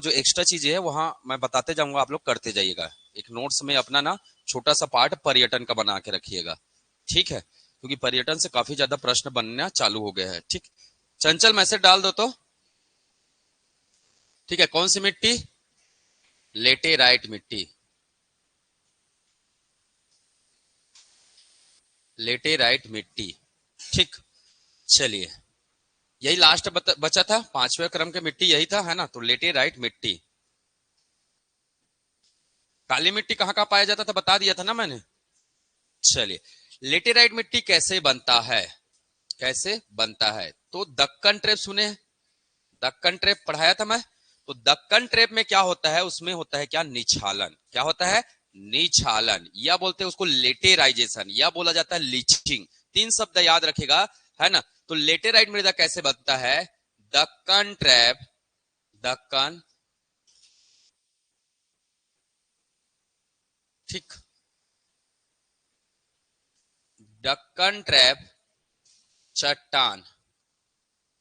जो एक्स्ट्रा चीजें है वहां मैं बताते जाऊंगा, आप लोग करते जाइएगा। एक नोट्स में अपना ना छोटा सा पार्ट पर्यटन का बना के रखिएगा, ठीक है, क्योंकि पर्यटन से काफी ज्यादा प्रश्न बनना चालू हो गए हैं। ठीक, चंचल मैसेज डाल दो तो ठीक है। कौन सी मिट्टी? लेटेराइट मिट्टी, लेटेराइट मिट्टी। ठीक, चलिए, यही लास्ट बचा था, 5वें क्रम के मिट्टी यही था, है ना। तो लेटेराइट मिट्टी, काली मिट्टी कहाँ कहाँ पाया जाता था बता दिया था ना मैंने। चलिए, लेटेराइट मिट्टी कैसे बनता है, कैसे बनता है? तो दक्कन ट्रेप सुने हैं? दक्कन ट्रेप पढ़ाया था मैं। तो दक्कन ट्रेप में क्या होता है, उसमें होता है क्या, निछालन। क्या होता है? निछालन, या बोलते हैं उसको लेटेराइजेशन, या बोला जाता है लीचिंग। 3 शब्द याद रखेगा, है ना। तो लेटेराइट मृदा कैसे बनता है? दक्कन ट्रैप, दक्कन, ठीक, दक्कन ट्रैप चट्टान,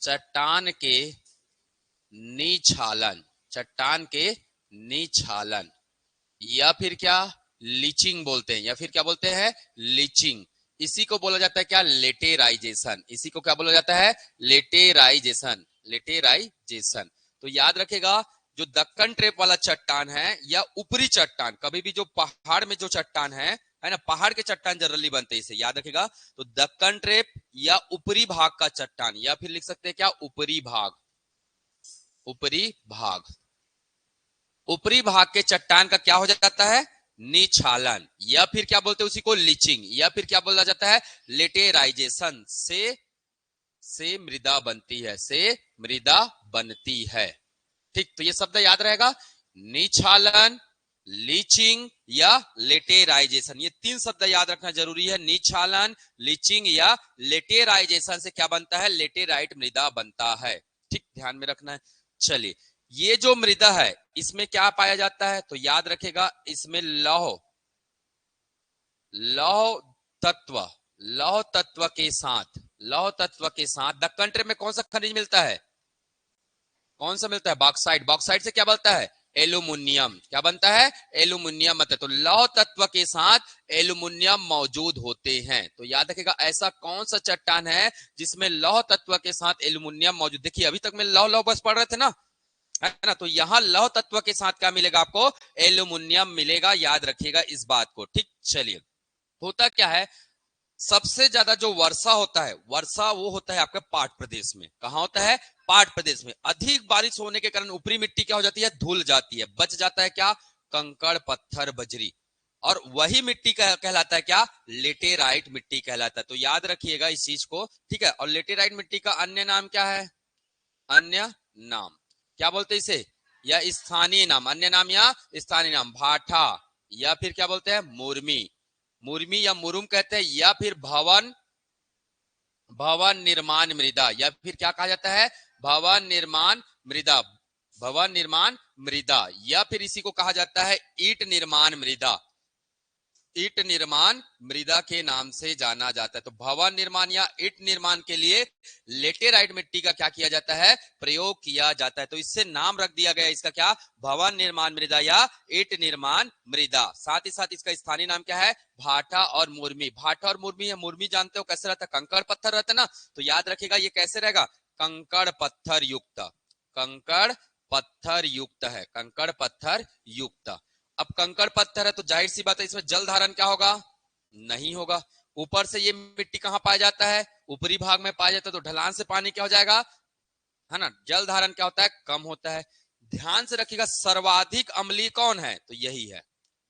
चट्टान के निछालन, चट्टान के निछालन, या फिर क्या, लीचिंग बोलते हैं, या फिर क्या बोलते हैं, लीचिंग। इसी को बोला जाता है क्या, लेटेराइजेशन। इसी को क्या बोला जाता है, लेटेराइजेशन, लेटेराइजेशन। तो याद रखेगा, जो दक्कन ट्रेप वाला चट्टान है या ऊपरी चट्टान, कभी भी जो पहाड़ में जो चट्टान है ना, पहाड़ के चट्टान जनरली बनते हैं, इसे याद रखेगा। तो दक्कन ट्रेप या ऊपरी भाग का चट्टान, या फिर लिख सकते हैं क्या, ऊपरी भाग, ऊपरी भाग, ऊपरी भाग के चट्टान का क्या हो जाता है, निछालन, या फिर क्या बोलते हैं उसी को, लीचिंग, या फिर क्या बोला जाता है, लेटेराइजेशन। से मृदा बनती है, से मृदा बनती है। ठीक, तो ये शब्द याद रहेगा, निछालन, लीचिंग या लेटेराइजेशन। ये 3 शब्द याद रखना जरूरी है। निछालन, लीचिंग या लेटेराइजेशन से क्या बनता है, लेटेराइट मृदा बनता है। ठीक, ध्यान में रखना है। चलिए, ये जो मृदा है इसमें क्या पाया जाता है, तो याद रखेगा, इसमें लौह, लौह तत्व, लौह तत्व के साथ, लौह तत्व के साथ दक्कन ट्रेप में कौन सा खनिज मिलता है, कौन सा मिलता है, बॉक्साइट। बॉक्साइट से क्या बनता है, एल्यूमिनियम। क्या बनता है, एल्यूमिनियम बनता है। तो लौह तत्व के साथ एल्यूमिनियम मौजूद होते हैं। तो याद रखेगा, ऐसा कौन सा चट्टान है जिसमें लौह तत्व के साथ एल्यूमिनियम मौजूद। देखिए अभी तक में लौह लौह बस पढ़ रहे थे ना, है ना। तो यहां लौह तत्व के साथ क्या मिलेगा आपको, एल्यूमिनियम मिलेगा, याद रखिएगा इस बात को। ठीक, चलिए, होता क्या है, सबसे ज्यादा जो वर्षा होता है, वर्षा वो होता है आपके पाट प्रदेश में। कहां होता है, पाट प्रदेश में। अधिक बारिश होने के कारण ऊपरी मिट्टी क्या हो जाती है, धुल जाती है, बच जाता है क्या, कंकड़ पत्थर बजरी, और वही मिट्टी कहलाता है क्या, लेटेराइट मिट्टी कहलाता है। तो याद रखिएगा इस चीज को, ठीक है। और लेटेराइट मिट्टी का अन्य नाम क्या है, अन्य नाम क्या बोलते हैं इसे, या स्थानीय नाम, अन्य नाम या स्थानीय नाम, भाठा, या फिर क्या बोलते हैं, मुर्मी, मुर्मी या मुरुम कहते हैं, या फिर भवन, भवन निर्माण मृदा, या फिर क्या कहा जाता है, भवन निर्माण मृदा, भवन निर्माण मृदा, या फिर इसी को कहा जाता है ईंट निर्माण मृदा, ईंट निर्माण मृदा के नाम से जाना जाता है। तो भवन निर्माण या ईंट निर्माण के लिए लेटेराइट मिट्टी का क्या किया जाता है, प्रयोग किया जाता है। तो इससे नाम रख दिया गया इसका क्या, भवन निर्माण मृदा या ईंट निर्माण मृदा। साथ ही साथ इसका स्थानीय नाम क्या है, भाठा और मुर्मी। भाठा और मुर्मी है, मुर्मी जानते हो कैसे रहता है, कंकड़ पत्थर रहता है ना। तो याद रखिएगा ये कैसे रहेगा, कंकड़ पत्थर युक्त, कंकड़ पत्थर युक्त है, कंकड़ पत्थर युक्त। अब कंकड़ पत्थर है तो जाहिर सी बात है इसमें जल धारण क्या होगा, नहीं होगा। ऊपर से ये मिट्टी कहां पाया जाता है, ऊपरी भाग में पाया जाता है। तो ढलान से पानी क्या हो जाएगा, है ना, जल धारण क्या होता है, कम होता है। ध्यान से रखिएगा, सर्वाधिक अम्लीय कौन है, तो यही है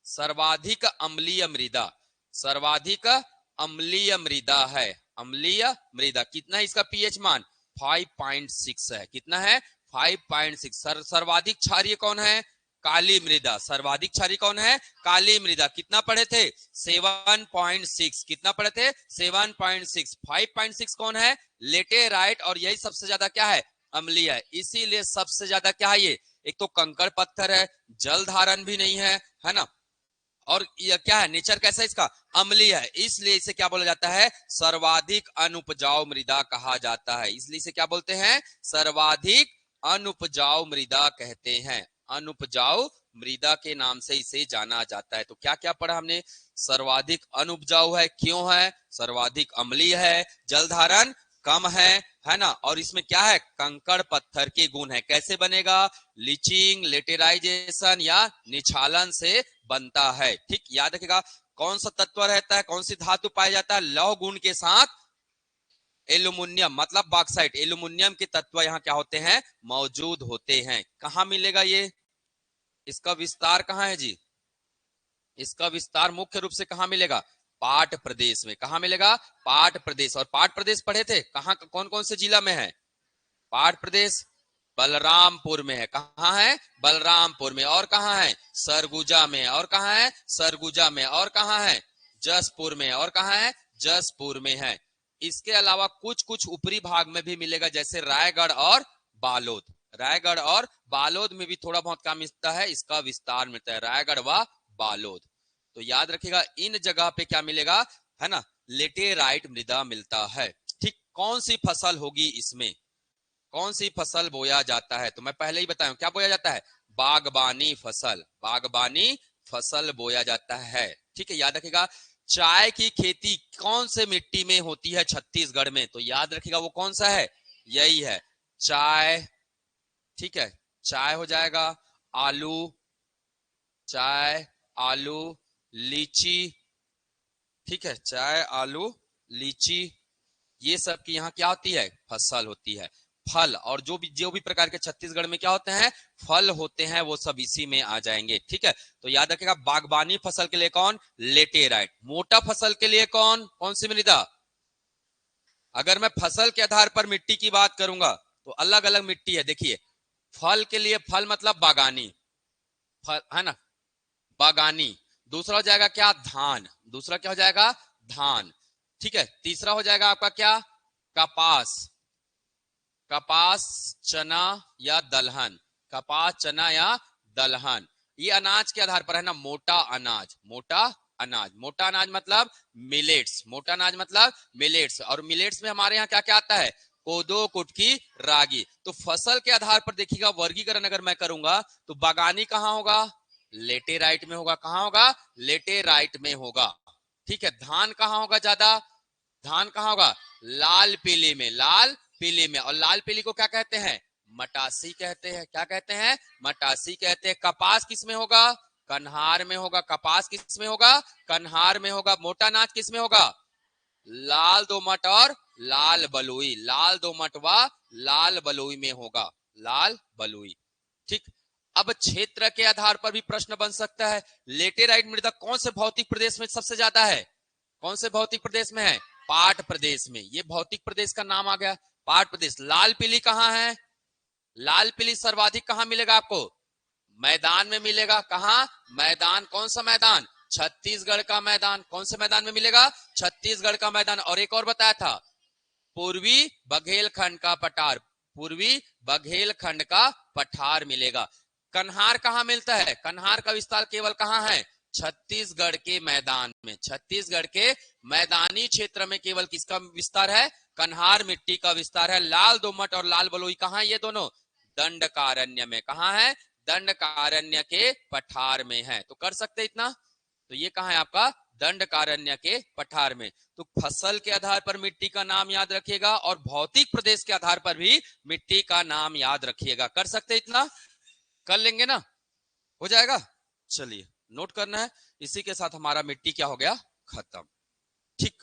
सर्वाधिक अम्लीय मृदा, सर्वाधिक अम्लीय मृदा है, अम्लीय मृदा। कितना है इसका पीएच मान, 5.6 है। कितना है, 5.6। सर्वाधिक क्षारीय कौन है, काली मृदा। सर्वाधिक क्षारीय कौन है, काली मृदा। कितना पढ़े थे, 7.6। कितना पढ़े थे, 7.6। 5.6 कौन है, लेटेराइट, और यही सबसे ज्यादा क्या है, अम्लीय है। इसीलिए सबसे ज्यादा क्या है ये, एक तो कंकड़ पत्थर है, जल धारण भी नहीं है ना, और यह क्या है, नेचर कैसा है इसका, अम्लीय है। इसलिए इसे क्या बोला जाता है, सर्वाधिक अनुपजाऊ मृदा कहा जाता है। इसलिए इसे क्या बोलते हैं, सर्वाधिक अनुपजाऊ मृदा कहते हैं। अनुपजाऊ मृदा के नाम से इसे जाना जाता है। तो क्या क्या पढ़ा हमने? सर्वाधिक अनुपजाऊ है, क्यों है? सर्वाधिक अम्लीय है, जल धारण कम है ना, और इसमें क्या है? कंकड़ पत्थर के गुण है। कैसे बनेगा? लीचिंग, लेटेराइजेशन या निछालन से बनता है। ठीक, याद रखिएगा। कौन सा तत्व रहता है, कौन सी धातु पाया जाता है लौह गुण के साथ? एल्यूमिनियम, मतलब बॉक्साइट। एल्यूमिनियम के तत्व यहाँ क्या होते हैं? मौजूद होते हैं। कहाँ मिलेगा ये? इसका विस्तार कहाँ है जी? इसका विस्तार मुख्य रूप से कहाँ मिलेगा? पाट प्रदेश में। कहाँ मिलेगा? पाट प्रदेश। और पाट प्रदेश पढ़े थे कहाँ, कौन कौन से जिला में है पाट प्रदेश? बलरामपुर में है। कहाँ है? बलरामपुर में। और कहाँ है? सरगुजा में। और कहाँ है? सरगुजा में। और कहाँ है? जसपुर में। और कहाँ है? जसपुर में है। इसके अलावा कुछ कुछ ऊपरी भाग में भी मिलेगा, जैसे रायगढ़ और बालोद। रायगढ़ और बालोद में भी थोड़ा बहुत काम मिलता है, इसका विस्तार मिलता है, रायगढ़ व बालोद। तो याद रखिएगा इन जगह पे क्या मिलेगा, है ना, लेटेराइट मृदा मिलता है। ठीक, कौन सी फसल होगी इसमें? कौन सी फसल बोया जाता है? तो मैं पहले ही बताया क्या बोया जाता है? बागबानी फसल। बागबानी फसल बोया जाता है। ठीक है, याद रखिएगा। चाय की खेती कौन से मिट्टी में होती है छत्तीसगढ़ में? तो याद रखिएगा वो कौन सा है? यही है, चाय। ठीक है, चाय हो जाएगा। आलू, चाय, आलू, लीची। ठीक है, चाय, आलू, लीची, ये सब की यहाँ क्या होती है? फसल होती है। फल और जो भी प्रकार के छत्तीसगढ़ में क्या होते हैं? फल होते हैं, वो सब इसी में आ जाएंगे। ठीक है, तो याद रखिएगा बागबानी फसल के लिए कौन? लेटेराइट। मोटा फसल के लिए कौन कौन सी मृदा? अगर मैं फसल के आधार पर मिट्टी की बात करूंगा तो अलग अलग मिट्टी है। देखिए, फल के लिए, फल मतलब बागानी, फल है ना, बागानी। दूसरा हो जाएगा क्या? धान। दूसरा क्या हो जाएगा? धान। ठीक है, तीसरा हो जाएगा आपका क्या? कपास। कपास, चना या दलहन। कपास, चना या दलहन। ये अनाज के आधार पर है ना, मोटा अनाज। मोटा अनाज, मोटा अनाज मतलब मिलेट्स। मोटा अनाज मतलब मिलेट्स। और मिलेट्स में हमारे यहाँ क्या क्या आता है? कोदो, कुटकी, रागी। तो फसल के आधार पर देखिएगा वर्गीकरण अगर मैं करूंगा तो बागानी कहाँ होगा? लेटेराइट में होगा। कहाँ होगा? लेटेराइट में होगा। ठीक है, धान कहाँ होगा ज्यादा? धान कहाँ होगा? लाल पीली में। लाल पीली में। और लाल पीली को क्या कहते हैं? मटासी कहते हैं। क्या कहते हैं? मटासी कहते हैं। कपास किस में होगा? कन्हार में होगा। कपास किस में होगा? कन्हार में होगा। मोटा अनाज किस में होगा? लाल दोमट और लाल बलुई। लाल दोमट व लाल बलुई में होगा। लाल बलुई। ठीक, अब क्षेत्र के आधार पर भी प्रश्न बन सकता है। लेटेराइट मृदा कौन से भौतिक प्रदेश में सबसे ज्यादा है? कौन से भौतिक प्रदेश में है? पाट प्रदेश में। ये भौतिक प्रदेश का नाम आ गया, पाट प्रदेश। लाल पीली कहाँ है? लाल पीली सर्वाधिक कहाँ मिलेगा आपको? मैदान में मिलेगा। कहाँ? मैदान। कौन सा मैदान? छत्तीसगढ़ का मैदान। कौन से मैदान में मिलेगा? छत्तीसगढ़ का मैदान। और एक और बताया था, पूर्वी बघेलखंड का पठार। पूर्वी बघेलखंड का पठार मिलेगा। कन्हार कहाँ मिलता है? कन्हार का विस्तार केवल कहाँ है? छत्तीसगढ़ के मैदान में। छत्तीसगढ़ के मैदानी क्षेत्र में केवल किसका विस्तार है? कन्हार मिट्टी का विस्तार है। लाल दोमट और लाल बलुई कहाँ है? ये दोनों दंडकारण्य में। कहाँ है? दंडकारण्य के पठार में है। तो कर सकते इतना। तो ये कहाँ है आपका? दंडकारण्य के पठार में। तो फसल के आधार पर मिट्टी का नाम याद रखिएगा और भौतिक प्रदेश के आधार पर भी मिट्टी का नाम याद रखिएगा। कर सकते इतना? कर लेंगे ना? हो जाएगा। चलिए, नोट करना है। इसी के साथ हमारा मिट्टी क्या हो गया? खत्म। ठीक,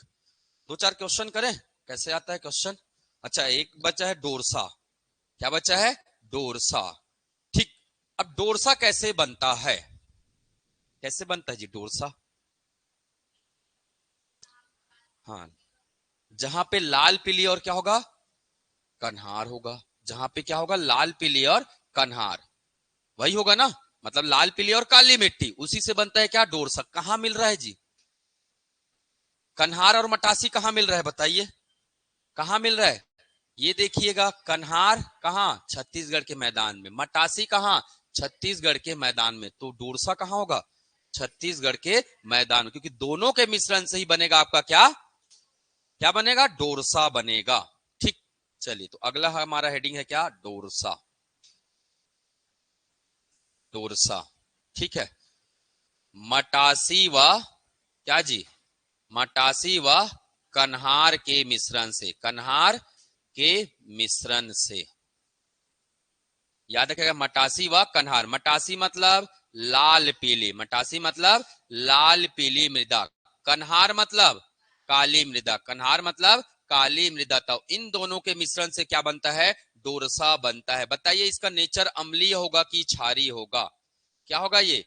दो चार क्वेश्चन करें। कैसे आता है क्वेश्चन? अच्छा, एक बचा है डोरसा। क्या बचा है? डोरसा। ठीक, अब डोरसा कैसे बनता है? कैसे बनता है जी डोरसा? हाँ, जहां पे लाल पीली और क्या होगा? कन्हार होगा। जहां पे क्या होगा? लाल पीली और कन्हार, वही होगा ना, मतलब लाल पीली और काली मिट्टी, उसी से बनता है क्या? डोरसा। कहां मिल रहा है जी? कन्हार और मटासी कहां मिल रहा है बताइए? कहां मिल रहा है? ये देखिएगा, कन्हार कहां? छत्तीसगढ़ के मैदान में। मटासी कहां? छत्तीसगढ़ के मैदान में। तो डोरसा कहां होगा? छत्तीसगढ़ के मैदान, क्योंकि दोनों के मिश्रण से ही बनेगा आपका क्या? क्या बनेगा? डोरसा बनेगा। ठीक, चलिए, तो अगला हमारा हेडिंग है क्या? डोरसा। टोरसा, ठीक है। मटासी व क्या जी, मटासी व कन्हार के मिश्रण से, कन्हार के मिश्रण से, याद रखिएगा। मटासी व कन्हार, मटासी मतलब लाल पीली, मटासी मतलब लाल पीली मृदा, कन्हार मतलब काली मृदा, कन्हार मतलब काली मृदा। तो इन दोनों के मिश्रण से क्या बनता है, डोरसा बनता है। बताइए इसका नेचर अम्लीय होगा कि क्षारीय होगा, क्या होगा ये,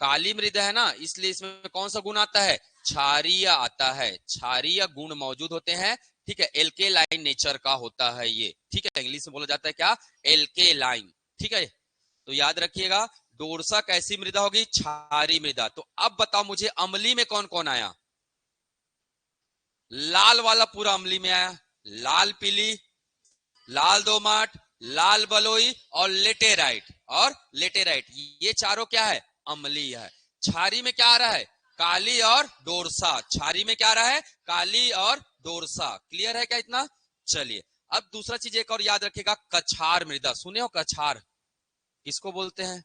काली मृदा है ना, इसलिए इसमें कौन सा गुण आता है, क्षारीय आता है, क्षारीय गुण मौजूद होते हैं, ठीक है। एल्केलाइन नेचर का होता है ये, ठीक है। इंग्लिश में बोला जाता है क्या, एल्केलाइन, ठीक है। तो याद रखिएगा डोरसा कैसी मृदा होगी, क्षारीय मृदा। तो अब बताओ मुझे अम्ली में कौन कौन आया, लाल वाला पूरा अम्ली में आया, लाल पीली, लाल दोमट, लाल बलुई और लेटेराइट, और लेटेराइट, ये चारों क्या है, अम्लीय है। क्षारी में क्या आ रहा है, काली और डोरसा, क्षारी में क्या आ रहा है, काली और डोरसा। क्लियर है क्या इतना। चलिए अब दूसरा चीज एक और याद रखिएगा, कछार मृदा, सुने हो कछार किसको बोलते हैं,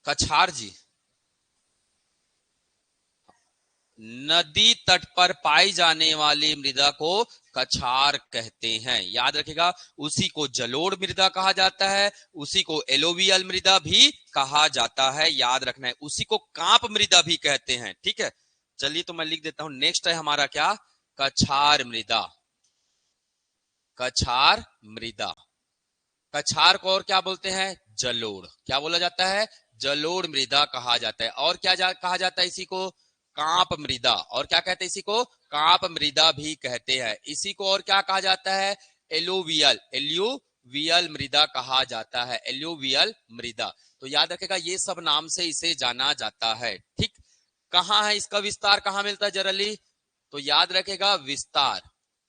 कछार जी, नदी तट पर पाई जाने वाली मृदा को कछार कहते हैं, याद रखिएगा। उसी को जलोढ़ मृदा कहा जाता है, उसी को एलोवियल मृदा भी कहा जाता है, याद रखना है। उसी को कांप मृदा भी कहते हैं, ठीक है। चलिए तो मैं लिख देता हूं, नेक्स्ट है हमारा क्या, कछार मृदा, कछार मृदा। कछार को और क्या बोलते हैं, जलोढ़, क्या बोला जाता है, जलोढ़ मृदा कहा जाता है। और क्या कहा जाता है इसी को, कांप मृदा, और क्या कहते हैं इसी को, कांप मृदा भी कहते हैं। इसी को और क्या कहा जाता है, एलोवियल, एल्यूवियल मृदा कहा जाता है, एल्यूवियल मृदा। तो याद रखेगा ये सब नाम से इसे जाना जाता है, ठीक। कहाँ है इसका विस्तार, कहाँ मिलता है जनरली, तो याद रखेगा विस्तार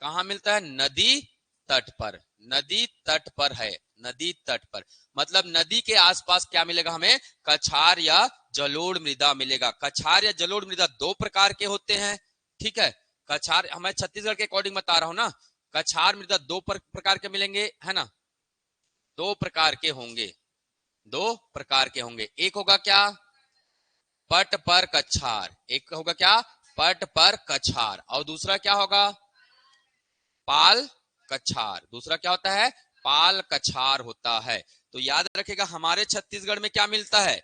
कहाँ मिलता है, नदी तट पर, नदी तट पर है, नदी तट पर। मतलब नदी के आसपास क्या मिलेगा हमें, कछार या जलोढ़ मृदा मिलेगा। कछार या जलोढ़ मृदा दो प्रकार के होते हैं, ठीक है। कछार हमें छत्तीसगढ़ के अकॉर्डिंग बता रहा हूं ना, कछार मृदा दो प्रकार के मिलेंगे, है ना, दो प्रकार के होंगे, दो प्रकार के होंगे। एक होगा क्या, पट पर कछार, एक होगा क्या, पट पर कछार, और दूसरा क्या होगा, पाल कछार। दूसरा क्या होता है, पाल कछार होता है। तो याद रखेगा हमारे छत्तीसगढ़ में क्या मिलता है,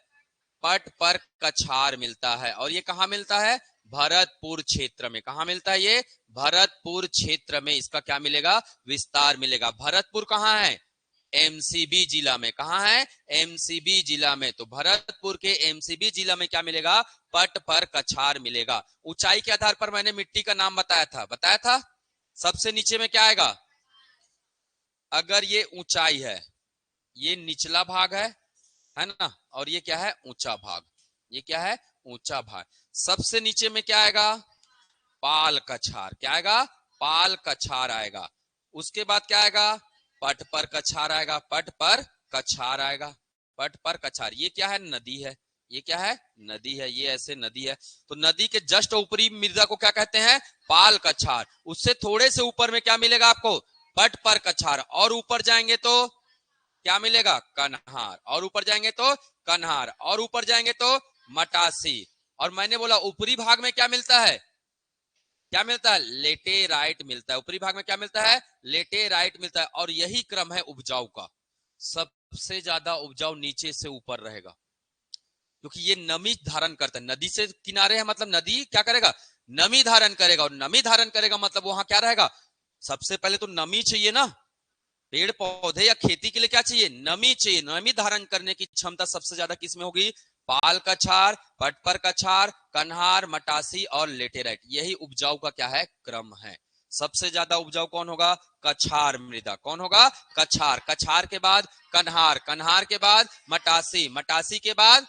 पट पर कछार मिलता है, और ये कहाँ मिलता है, भरतपुर क्षेत्र में। कहाँ मिलता है ये, भरतपुर क्षेत्र में इसका क्या मिलेगा, विस्तार मिलेगा। भरतपुर कहाँ है, एमसीबी जिला में। कहाँ है, एमसीबी जिला में। तो भरतपुर के एमसीबी जिला में क्या मिलेगा, पट पर कछार मिलेगा। ऊंचाई के आधार पर मैंने मिट्टी का नाम बताया था। सबसे नीचे में क्या आएगा, अगर ये ऊंचाई है, ये निचला भाग है ना, और ये क्या है, ऊंचा भाग, ये क्या है, ऊंचा भाग। सबसे नीचे में क्या आएगा, पाल कछार, क्या आएगा, पाल कछार आएगा। उसके बाद क्या आएगा, पट पर कछार आएगा, पट पर कछार आएगा, पट पर कछार। ये क्या है, नदी है, ये क्या है, नदी है, ये ऐसे नदी है। तो नदी के जस्ट ऊपरी मृदा को क्या कहते हैं, पाल कछार। उससे थोड़े से ऊपर में क्या मिलेगा आपको, पट पर कछार, और ऊपर जाएंगे तो क्या मिलेगा, कन्हार, और ऊपर जाएंगे तो कन्हार, और ऊपर जाएंगे तो मटासी। और मैंने बोला ऊपरी भाग में क्या मिलता है, क्या मिलता है, लेटेराइट मिलता है। ऊपरी भाग में क्या मिलता है, लेटेराइट मिलता है। और यही क्रम है उपजाऊ का, सबसे ज्यादा उपजाऊ नीचे से ऊपर रहेगा, क्योंकि ये नमी धारण करता है। नदी से किनारे है मतलब नदी क्या करेगा, नमी धारण करेगा, और नमी धारण करेगा मतलब वहां क्या रहेगा, सबसे पहले तो नमी चाहिए ना, पेड़ पौधे या खेती के लिए क्या चाहिए, नमी चाहिए। नमी धारण करने की क्षमता सबसे ज्यादा किसमें होगी, पाल कछार, पट पर कछार, कन्हार, मटासी और लेटेराइट। यही उपजाऊ का क्या है, क्रम है। सबसे ज्यादा उपजाऊ कौन होगा, कछार मृदा। कौन होगा, कछार। कछार के बाद कन्हार, कन्हार के बाद मटासी, मटासी के बाद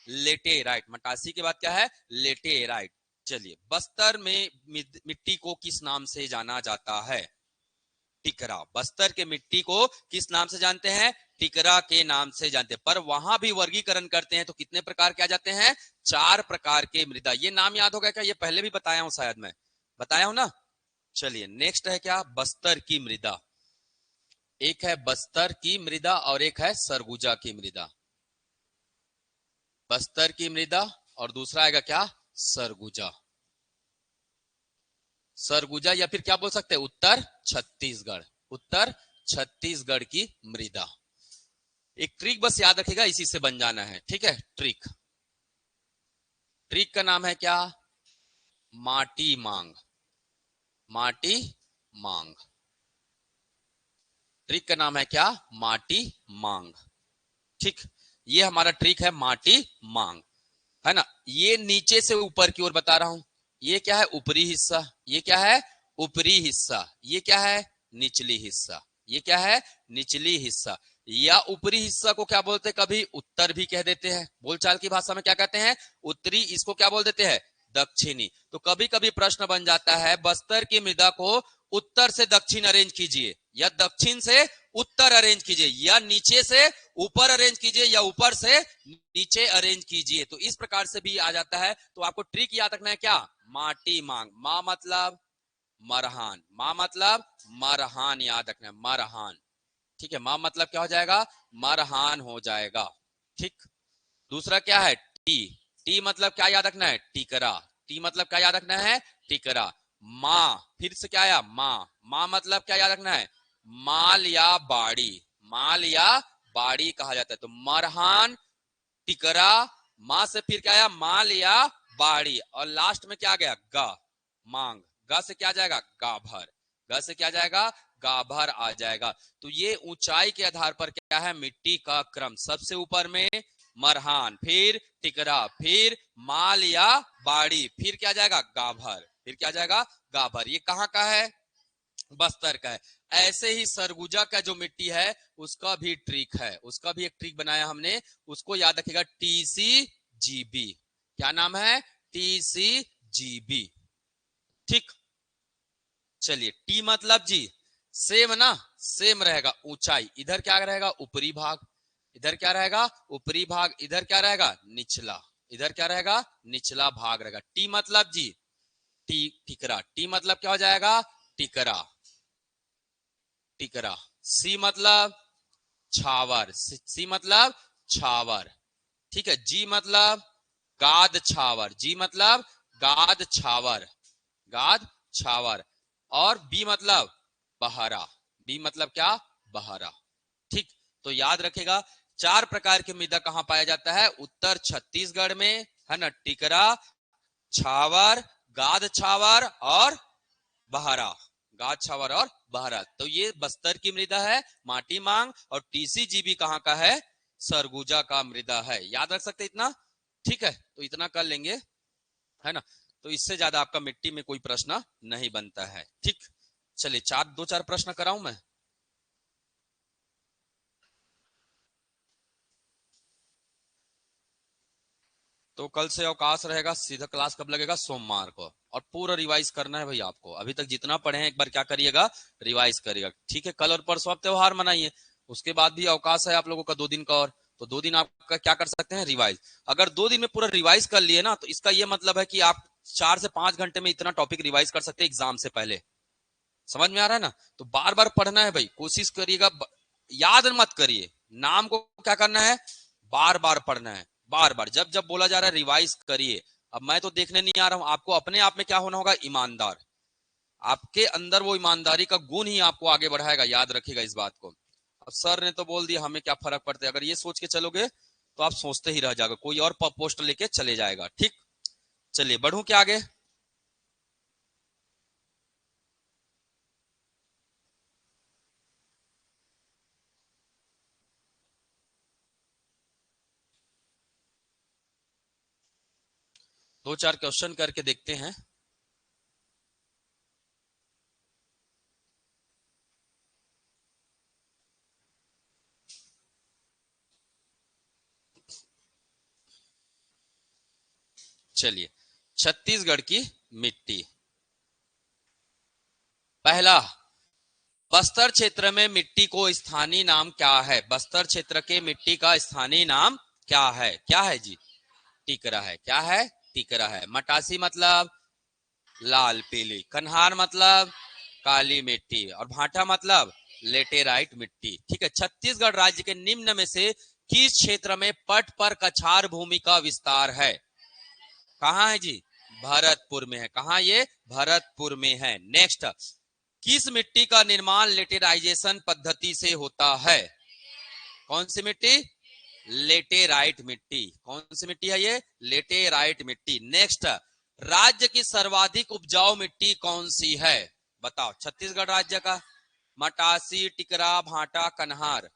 लेटेराइट, मटासी के बाद क्या है, लेटेराइट। चलिए बस्तर में मिट्टी को किस नाम से जाना जाता है, टिकरा। बस्तर के मिट्टी को किस नाम से जानते हैं, टिकरा के नाम से जानते हैं। पर वहां भी वर्गीकरण करते हैं तो कितने प्रकार के आ जाते हैं, 4 प्रकार के मृदा। ये नाम याद होगा क्या, ये पहले भी बताया हूं, शायद मैं बताया हूं ना। चलिए नेक्स्ट है क्या, बस्तर की मृदा। एक है बस्तर की मृदा और एक है सरगुजा की मृदा। बस्तर की मृदा और दूसरा आएगा क्या, सरगुजा। सरगुजा या फिर क्या बोल सकते हैं, उत्तर छत्तीसगढ़। उत्तर छत्तीसगढ़ की मृदा। एक ट्रिक बस याद रखिएगा, इसी से बन जाना है, ठीक है। ट्रिक, ट्रिक का नाम है क्या, माटी मांग। माटी मांग, ट्रिक का नाम है क्या, माटी मांग। ठीक, ये हमारा ट्रिक है माटी मांग, है ना। ये नीचे से ऊपर की ओर बता रहा हूं। ये क्या है, ऊपरी हिस्सा। ये क्या है, ऊपरी हिस्सा। ये क्या है, निचली हिस्सा। ये क्या है, निचली हिस्सा। या ऊपरी हिस्सा को क्या बोलते हैं, कभी उत्तर भी कह देते हैं, बोलचाल की भाषा में क्या कहते हैं, उत्तरी। इसको क्या बोल देते हैं, दक्षिणी। तो कभी कभी प्रश्न बन जाता है, बस्तर की मृदा को उत्तर से दक्षिण अरेंज कीजिए, या दक्षिण से उत्तर अरेंज कीजिए, या नीचे से ऊपर अरेंज कीजिए, या ऊपर से नीचे अरेंज कीजिए। तो इस प्रकार से भी आ जाता है। तो आपको ट्रिक याद रखना है क्या, माटी मांग। मा मतलब मरहान, मा मतलब मरहान, याद रखना है, मरहान। ठीक है, मा मतलब क्या हो जाएगा, मरहान हो जाएगा। ठीक, दूसरा क्या है, टी। टी मतलब क्या याद रखना है, टिकरा। टी मतलब क्या याद रखना है, टिकरा। माँ, फिर से क्या आया, माँ। माँ मतलब क्या याद रखना है, माल या बाड़ी। माल या बाड़ी कहा जाता है। तो मरहान, टिकरा, माँ से फिर क्या आया, माल या बाड़ी, और लास्ट में क्या आ गया, गा, मांग। गा से क्या जाएगा, गाभर। गा से क्या जाएगा, गाभर आ जाएगा। तो ये ऊंचाई के आधार पर क्या है, मिट्टी का क्रम। सबसे ऊपर में मरहान, फिर टिकरा, फिर माल या बाड़ी, फिर क्या जाएगा, गाभर, फिर क्या जाएगा, गाभर। ये कहाँ का है, बस्तर का है। ऐसे ही सरगुजा का जो मिट्टी है उसका भी ट्रिक है, उसका भी एक ट्रिक बनाया हमने, उसको याद रखिएगा, TCGB। क्या नाम है, TCGB। ठीक, चलिए, टी मतलब जी, सेम ना, सेम रहेगा, ऊंचाई। इधर क्या रहेगा, ऊपरी भाग। इधर क्या रहेगा, ऊपरी भाग। इधर क्या रहेगा, निचला। इधर क्या रहेगा, निचला भाग रहेगा। टी मतलब जी, टी, टिकरा। टी मतलब क्या हो जाएगा, टिकरा, टिकरा। सी मतलब छावर, सी मतलब छावर। ठीक है, जी मतलब गाद छावर। जी मतलब गाद छावर, गाद छावर। और बी मतलब बहरा। बी मतलब क्या, बहरा। ठीक, तो याद रखेगा, चार प्रकार की मृदा कहां पाया जाता है, उत्तर छत्तीसगढ़ में, है ना। टिकरा, छावर, गाद छावर और बहरा। गाद छावर और बहरा। तो ये बस्तर की मृदा है, माटी मांग। और TCGB कहाँ का है, सरगुजा का मृदा है। याद रख सकते इतना, ठीक है। तो इतना कर लेंगे, है ना। तो इससे ज्यादा आपका मिट्टी में कोई प्रश्न नहीं बनता है। ठीक, चलिए, दो चार प्रश्न कराऊं मैं। तो कल से अवकाश रहेगा, सीधा क्लास कब लगेगा, सोमवार को। और पूरा रिवाइज करना है भाई आपको, अभी तक जितना पढ़े हैं एक बार क्या करिएगा, रिवाइज करिएगा। ठीक है, कल और परसों आप त्योहार मनाइए, उसके बाद भी अवकाश है आप लोगों का 2 दिन का। और तो 2 दिन आपका क्या कर सकते हैं, रिवाइज। अगर 2 दिन में पूरा रिवाइज कर लिए ना, तो इसका यह मतलब है कि आप 4 से 5 घंटे में इतना टॉपिक रिवाइज कर सकते हैं एग्जाम से पहले। समझ में आ रहा है ना। तो बार बार पढ़ना है भाई, कोशिश करिएगा, याद मत करिए, नाम को क्या करना है, बार बार पढ़ना है। बार बार जब जब बोला जा रहा है रिवाइज करिए। अब मैं तो देखने नहीं आ रहा हूं, आपको अपने आप में क्या होना होगा, ईमानदार। आपके अंदर वो ईमानदारी का गुण ही आपको आगे बढ़ाएगा, याद रखिएगा इस बात को। अब सर ने तो बोल दिया, हमें क्या फर्क पड़ता है, अगर ये सोच के चलोगे तो आप सोचते ही रह जाओगे, कोई और पोस्ट लेके चले जाएगा। ठीक, चलिए बढ़ू क्या आगे। 2 4 क्वेश्चन करके देखते हैं। चलिए, छत्तीसगढ़ की मिट्टी। पहला, बस्तर क्षेत्र में मिट्टी को स्थानीय नाम क्या है, बस्तर क्षेत्र के मिट्टी का स्थानीय नाम क्या है, क्या है जी, टिकरा है। क्या है, टिकरा है। मटासी मतलब लाल पीली, कन्हार मतलब काली मिट्टी, और भाटा मतलब लेटेराइट मिट्टी। ठीक है, छत्तीसगढ़ राज्य के निम्न में से किस क्षेत्र में पट पर कछार भूमि का विस्तार है? कहाँ है जी? भरतपुर में है। कहाँ ये? भरतपुर में है। नेक्स्ट, किस मिट्टी का निर्माण लेटेराइजेशन पद्धति से होता है? कौन सी मिट्टी? लेटेराइट मिट्टी। कौन सी मिट्टी है ये? लेटेराइट मिट्टी। नेक्स्ट, राज्य की सर्वाधिक उपजाऊ मिट्टी कौन सी है? बताओ, छत्तीसगढ़ राज्य का। मटासी, टिकरा, भाटा, कन्हार।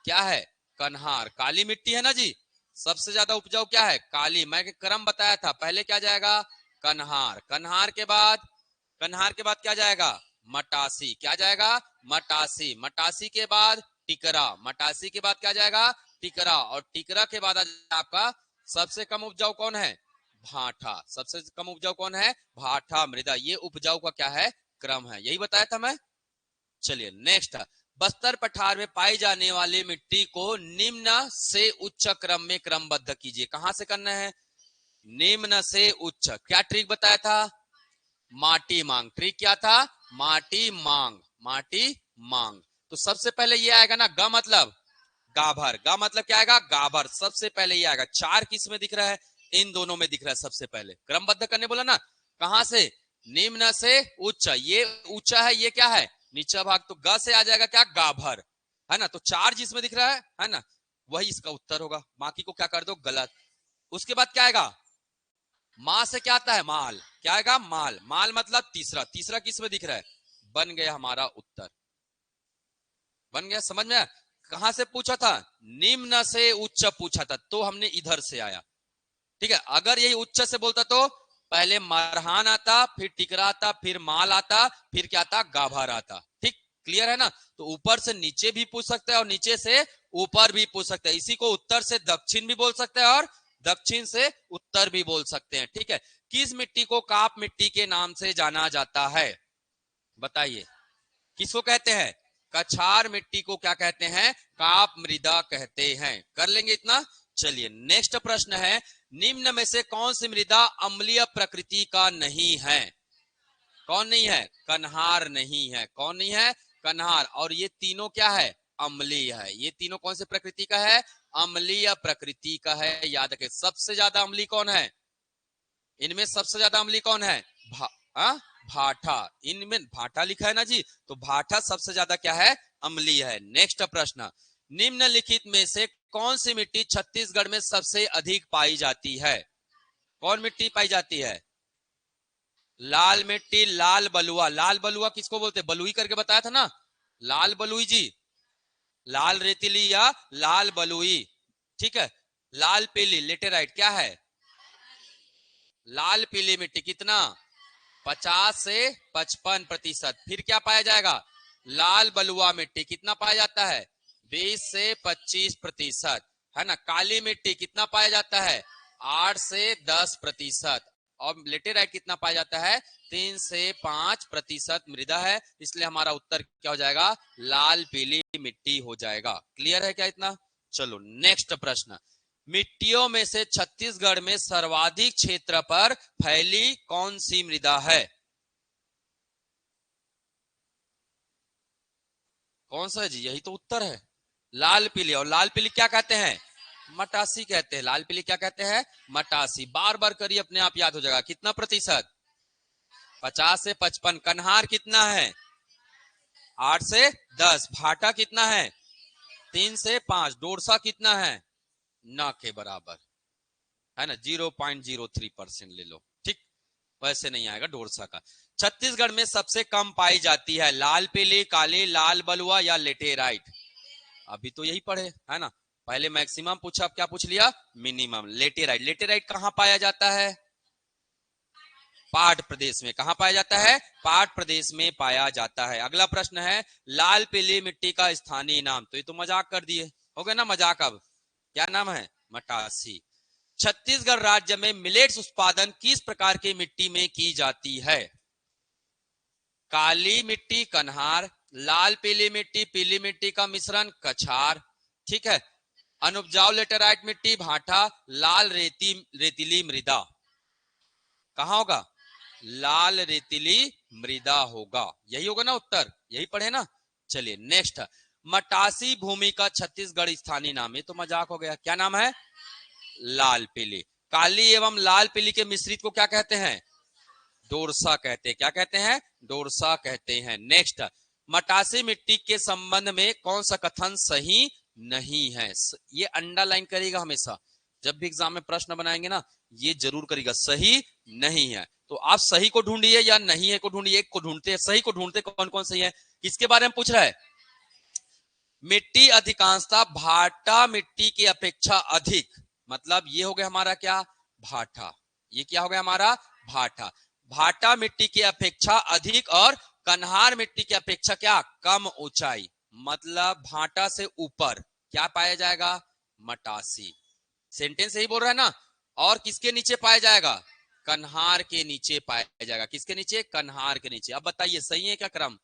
क्या है? कन्हार। काली मिट्टी है ना जी, सबसे ज्यादा उपजाऊ क्या है? काली। मैं क्रम बताया था, पहले क्या जाएगा? कन्हार। कन्हार के बाद क्या जाएगा? मटासी। क्या जाएगा? मटासी। मटासी के बाद टिकरा। मटासी के बाद क्या जाएगा? टिकरा। और टिकरा के बाद आपका सबसे कम उपजाऊ कौन है? भाटा। सबसे कम उपजाऊ कौन है? भाटा मृदा। ये उपजाऊ का क्या है? क्रम है। यही बताया था मैं। चलिए नेक्स्ट, बस्तर पठार में पाई जाने वाली मिट्टी को निम्न से उच्च क्रम में क्रमबद्ध कीजिए। कहां से करना है? निम्न से उच्च। क्या ट्रिक बताया था? माटी मांग। ट्रिक क्या था? माटी मांग। माटी मांग। तो सबसे पहले ये आएगा ना, ग मतलब गाभर। गा मतलब क्या आएगा? गाभर। सबसे पहले ये आएगा। चार किस में दिख रहा है? इन दोनों में दिख रहा है। सबसे पहले क्रमबद्ध करने बोला ना, कहां से? निम्न से उच्च। ये ऊंचा है, ये क्या है? नीचा भाग। तो ग से आ जाएगा क्या? गाभर, है ना। तो चार जिसमें दिख रहा है ना, वही इसका उत्तर होगा। बाकी को क्या कर दो? गलत। उसके बाद क्या आएगा? मां से क्या आता है? माल। क्या आएगा? माल। माल मतलब तीसरा। तीसरा किस में दिख रहा है? बन गया हमारा उत्तर। बन गया। समझ में आया? कहां से पूछा था? निम्न से उच्च पूछा था, तो हमने इधर से आया। ठीक है, अगर यही उच्च से बोलता तो पहले मरहान आता, फिर टिकरा आता, फिर माल आता, फिर क्या आता? गाभर आता। ठीक, क्लियर है ना। तो ऊपर से नीचे भी पूछ सकते हैं और नीचे से ऊपर भी पूछ सकते हैं। इसी को उत्तर से दक्षिण भी बोल सकते हैं और दक्षिण से उत्तर भी बोल सकते हैं। ठीक है, किस मिट्टी को काप मिट्टी के नाम से जाना जाता है? बताइए, किसको कहते हैं? कछार मिट्टी को क्या कहते हैं? काप मृदा कहते हैं। कर लेंगे इतना। चलिए नेक्स्ट प्रश्न है, निम्न में से कौन सी मृदा अम्लीय प्रकृति का नहीं है? कौन नहीं है? कन्हार नहीं है। कौन नहीं है? कन्हार। और ये तीनों क्या है? अम्लीय है। ये तीनों कौन से प्रकृति का है? अम्लीय प्रकृति का है। याद रखें, सबसे ज्यादा अम्ली कौन है? इनमें सबसे ज्यादा अम्ली कौन है? भाटा। इनमें भाटा लिखा है ना जी, तो भाटा सबसे ज्यादा क्या है? अम्लीय है। नेक्स्ट प्रश्न, निम्नलिखित में से कौन सी मिट्टी छत्तीसगढ़ में सबसे अधिक पाई जाती है? कौन मिट्टी पाई जाती है? लाल मिट्टी, लाल बलुआ। लाल बलुआ किसको बोलते हैं? बलुई करके बताया था ना, लाल बलुई जी। लाल रेतीली या लाल बलुई। ठीक है, लाल पीली लेटेराइट क्या है? लाल पीली मिट्टी कितना? 50 से 55%। फिर क्या पाया जाएगा? लाल बलुआ मिट्टी कितना पाया जाता है? 20 से 25%, है ना। काली मिट्टी कितना पाया जाता है? 8 से 10%। और लेटेराइट कितना पाया जाता है? 3 से 5% मृदा है। इसलिए हमारा उत्तर क्या हो जाएगा? लाल पीली मिट्टी हो जाएगा। क्लियर है क्या इतना? चलो नेक्स्ट प्रश्न, मिट्टियों में से छत्तीसगढ़ में सर्वाधिक क्षेत्र पर फैली कौन सी मृदा है? कौन सा है जी? यही तो उत्तर है, लाल पीली। और लाल पीली क्या कहते हैं? मटासी कहते हैं। लाल पीली क्या कहते हैं? मटासी। बार बार करिए, अपने आप याद हो जाएगा। कितना प्रतिशत? 50 से 55। कन्हार कितना है? 8 से 10। भाटा कितना है? 3 से 5। डोरसा कितना है? न के बराबर, है ना। 0.03% ले लो। ठीक, वैसे नहीं आएगा डोरसा का। छत्तीसगढ़ में सबसे कम पाई जाती है लाल पीली, काली, लाल बलुआ या लेटेराइट? अभी तो यही पढ़े, है ना। पहले मैक्सिमम पूछा, अब क्या पूछ लिया? मिनिमम। लेटेराइट। लेटेराइट कहां पाया जाता है? पाट प्रदेश में। कहां पाया जाता है? पाट प्रदेश में पाया जाता है। अगला प्रश्न है, लाल पीली मिट्टी का स्थानीय नाम। तो ये तो मजाक कर दिए, हो गया ना मजाक। अब क्या नाम है? मटासी। छत्तीसगढ़ राज्य में मिलेट्स उत्पादन किस प्रकार की मिट्टी में की जाती है? काली मिट्टी कन्हार, लाल पीली मिट्टी का मिश्रण कछार। ठीक है, अनुपजाऊ लेटेराइट मिट्टी भाटा, लाल रेतीली मृदा। कहां होगा? लाल रेतीली मृदा होगा। यही होगा ना उत्तर, यही पढ़े ना। चलिए नेक्स्ट, मटासी भूमि का छत्तीसगढ़ स्थानीय नाम, ये तो मजाक हो गया, क्या नाम है? लाल पीली। काली एवं लाल पीली के मिश्रित को क्या कहते हैं? डोरसा कहते हैं। क्या कहते हैं? डोरसा कहते हैं। नेक्स्ट, मटासी मिट्टी के संबंध में कौन सा कथन सही नहीं है? ये अंडरलाइन करेगा हमेशा, जब भी एग्जाम में प्रश्न बनाएंगे ना, ये जरूर करेगा, सही नहीं है। तो आप सही को ढूंढिए या नहीं है को ढूंढिए, एक को ढूंढते हैं, सही को ढूंढते, कौन कौन सही है। किसके बारे में पूछ रहा है? मिट्टी अधिकांशतः भाटा मिट्टी की अपेक्षा अधिक, मतलब ये हो गया हमारा क्या? भाटा। ये क्या हो गया हमारा? भाटा। भाटा मिट्टी की अपेक्षा अधिक और कन्हार मिट्टी की अपेक्षा क्या? कम ऊंचाई, मतलब भाटा से ऊपर क्या पाया जाएगा? मटासी। सेंटेंस यही बोल रहा है ना। और किसके नीचे पाया जाएगा? कन्हार के नीचे पाया जाएगा। किसके नीचे? कन्हार के नीचे। अब बताइए सही है क्या क्रम?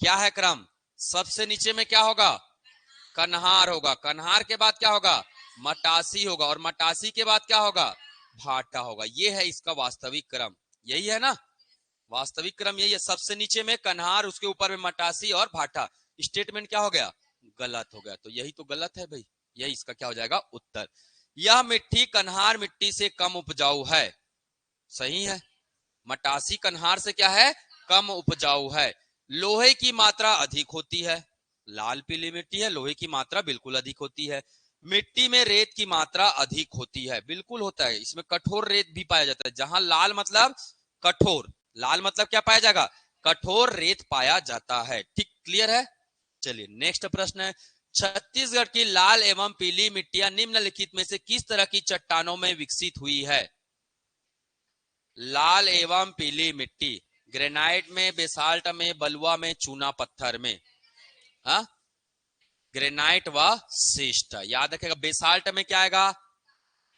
क्या है क्रम? सबसे नीचे में क्या होगा? कन्हार होगा। कन्हार के बाद क्या होगा? मटासी होगा। और मटासी के बाद क्या होगा? भाटा होगा। ये है इसका वास्तविक क्रम, यही है ना। वास्तविक क्रम यही है, सबसे नीचे में कन्हार, उसके ऊपर में मटासी और भाटा। स्टेटमेंट क्या हो गया? गलत हो गया। तो यही तो गलत है भाई, यही इसका क्या हो जाएगा? उत्तर। यह मिट्टी कन्हार मिट्टी से कम उपजाऊ है, सही है। मटासी कन्हार से क्या है? कम उपजाऊ है। लोहे की मात्रा अधिक होती है, लाल पीली मिट्टी है, लोहे की मात्रा बिल्कुल अधिक होती है। मिट्टी में रेत की मात्रा अधिक होती है, बिल्कुल होता है, इसमें कठोर रेत भी पाया जाता है। जहां लाल मतलब कठोर, लाल मतलब क्या पाया जाएगा? कठोर रेत पाया जाता है। ठीक, क्लियर है। चलिए नेक्स्ट प्रश्न है, छत्तीसगढ़ की लाल एवं पीली मिट्टियां निम्नलिखित में से किस तरह की चट्टानों में विकसित हुई है? लाल एवं पीली मिट्टी, ग्रेनाइट में, बेसाल्ट में, बलुआ में, चूना पत्थर में। हाँ, ग्रेनाइट व शिस्ट। याद रखेगा, बेसाल्ट में क्या आएगा?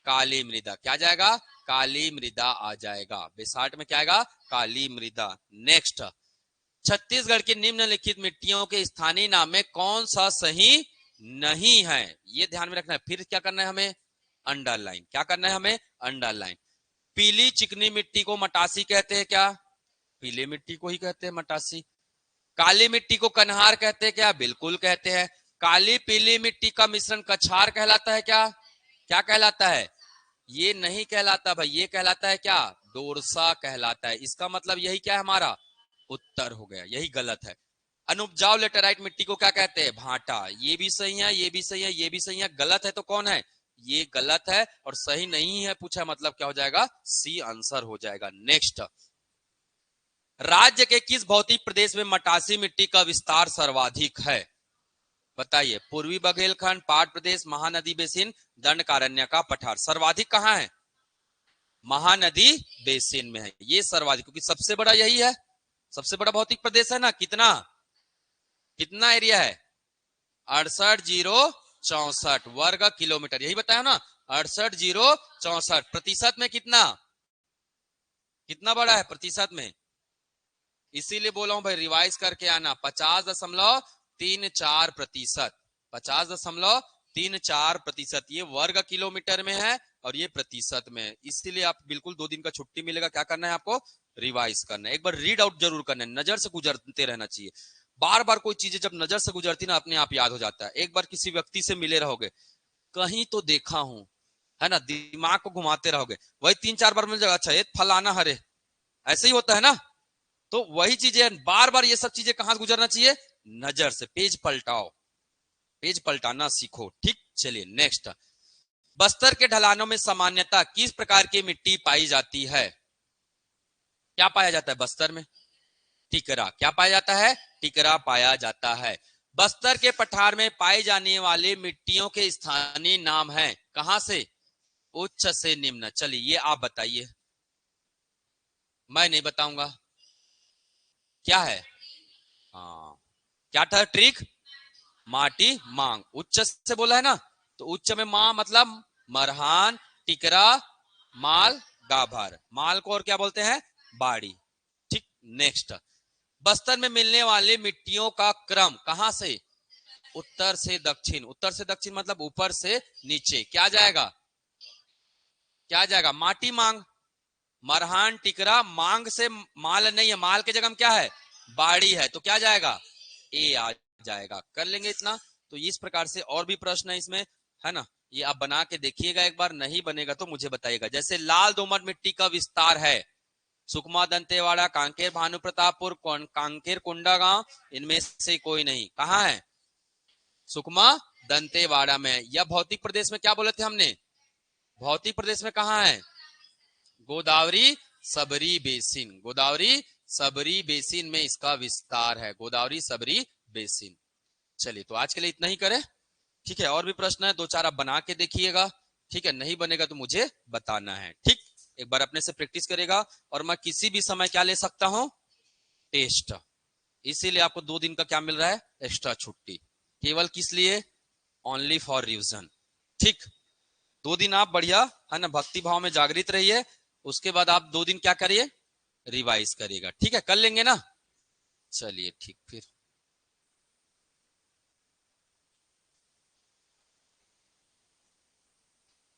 काली मृदा। क्या जाएगा? काली मृदा आ जाएगा। बेसाल्ट में क्या आएगा? काली मृदा। नेक्स्ट, छत्तीसगढ़ की निम्नलिखित मिट्टियों के स्थानीय नाम में कौन सा सही नहीं है? ये ध्यान में रखना है। फिर क्या करना है हमें? अंडरलाइन। क्या करना है हमें? अंडरलाइन। पीली चिकनी मिट्टी को मटासी कहते हैं क्या? पीली मिट्टी को ही कहते हैं मटासी। काली मिट्टी को कन्हार कहते हैं क्या? बिल्कुल कहते हैं। काली पीली मिट्टी का मिश्रण कछार कहलाता है क्या? क्या कहलाता है? ये नहीं कहलाता भाई, ये कहलाता है क्या? डोरसा कहलाता है। इसका मतलब यही क्या है हमारा? उत्तर हो गया, यही गलत है। अनुपजाऊ लेटेराइट मिट्टी को क्या कहते हैं? भाटा। ये भी सही है, ये भी सही है, ये भी सही है। गलत है तो कौन है? ये गलत है और सही नहीं है पूछा, मतलब क्या हो जाएगा? सी आंसर हो जाएगा। नेक्स्ट, राज्य के किस भौतिक प्रदेश में मटासी मिट्टी का विस्तार सर्वाधिक है? बताइए। पूर्वी बघेलखंड, पाट प्रदेश, महानदी बेसिन, दंडकारण्य का पठार। सर्वाधिक कहां है? महानदी बेसिन में है ये सर्वाधिक, क्योंकि सबसे बड़ा यही है, सबसे बड़ा भौतिक प्रदेश है ना। कितना कितना एरिया है? 68,064 वर्ग किलोमीटर, यही बताया ना। 68,064 प्रतिशत में कितना? कितना बड़ा है प्रतिशत में? इसीलिए बोला हूं भाई, रिवाइज करके आना। 50.34%, 50.34%। ये वर्ग किलोमीटर में है और ये प्रतिशत में है। इसीलिए आप बिल्कुल 2 दिन का छुट्टी मिलेगा, क्या करना है आपको? रिवाइज करना है। एक बार रीड आउट जरूर करना है, नजर से गुजरते रहना चाहिए। बार बार कोई चीजें जब नजर से गुजरती ना, अपने आप याद हो जाता है। एक बार किसी व्यक्ति से मिले रहोगे, कहीं तो देखा हूं, है ना, दिमाग को घुमाते रहोगे, वही 3-4 बार मिल जाएगा, अच्छा ये फलाना हरे, ऐसे ही होता है ना। तो वही चीजें बार बार, ये सब चीजें कहां से गुजरना चाहिए? नजर से। पेज पलटाओ, पेज पलटाना सीखो। ठीक, चलिए नेक्स्ट, बस्तर के ढलानों में सामान्यतः किस प्रकार की मिट्टी पाई जाती है? क्या पाया जाता है बस्तर में? टिकरा। क्या पाया जाता है? टिकरा पाया जाता है। बस्तर के पठार में पाई जाने वाली मिट्टियों के स्थानीय नाम हैं, कहां से? उच्च से निम्न। चलिए ये आप बताइए, मैं नहीं बताऊंगा। क्या है? हाँ, क्या था ट्रिक? माटी मांग। उच्च से बोला है ना, तो उच्च में मां मतलब मरहान, टिकरा, माल, गाभर। माल को और क्या बोलते हैं? बाड़ी। ठीक, नेक्स्ट, बस्तर में मिलने वाली मिट्टियों का क्रम कहां से? उत्तर से दक्षिण। उत्तर से दक्षिण मतलब ऊपर से नीचे। क्या जाएगा? क्या जाएगा? माटी मांग। मरहान, टिकरा, मांग से माल नहीं है, माल के जगह में क्या है? बाड़ी है, तो क्या जाएगा? ए आ जाएगा। कर लेंगे इतना। तो इस प्रकार से और भी प्रश्न है इसमें, है ना, ये आप बना के देखिएगा एक बार, नहीं बनेगा तो मुझे बताइएगा। जैसे लाल दोमट मिट्टी का विस्तार है सुकमा, दंतेवाड़ा, कांकेर, भानु प्रतापपुर, कांकेर, कोंडागांव, इनमें से कोई नहीं। कहाँ है? सुकमा, दंतेवाड़ा में। या भौतिक प्रदेश में क्या बोले थे हमने? भौतिक प्रदेश में कहाँ है? गोदावरी सबरी बेसिन, गोदावरी सबरी बेसिन में इसका विस्तार है, गोदावरी सबरी बेसिन। चलिए, तो आज के लिए इतना ही करें, ठीक है। और भी प्रश्न है, दो चार आप बना के देखिएगा, ठीक है। नहीं बनेगा तो मुझे बताना है, ठीक। एक बार अपने से प्रैक्टिस करेगा। और मैं किसी भी समय क्या ले सकता हूं? टेस्ट। इसीलिए आपको 2 दिन का क्या मिल रहा है? एक्स्ट्रा छुट्टी। केवल किस लिए? ओनली फॉर रिविजन, ठीक। 2 दिन आप बढ़िया, है ना, भक्ति भाव में जागृत रहिए। उसके बाद आप 2 दिन क्या करिए? रिवाइज करिएगा, ठीक है। कर लेंगे ना? चलिए, ठीक। फिर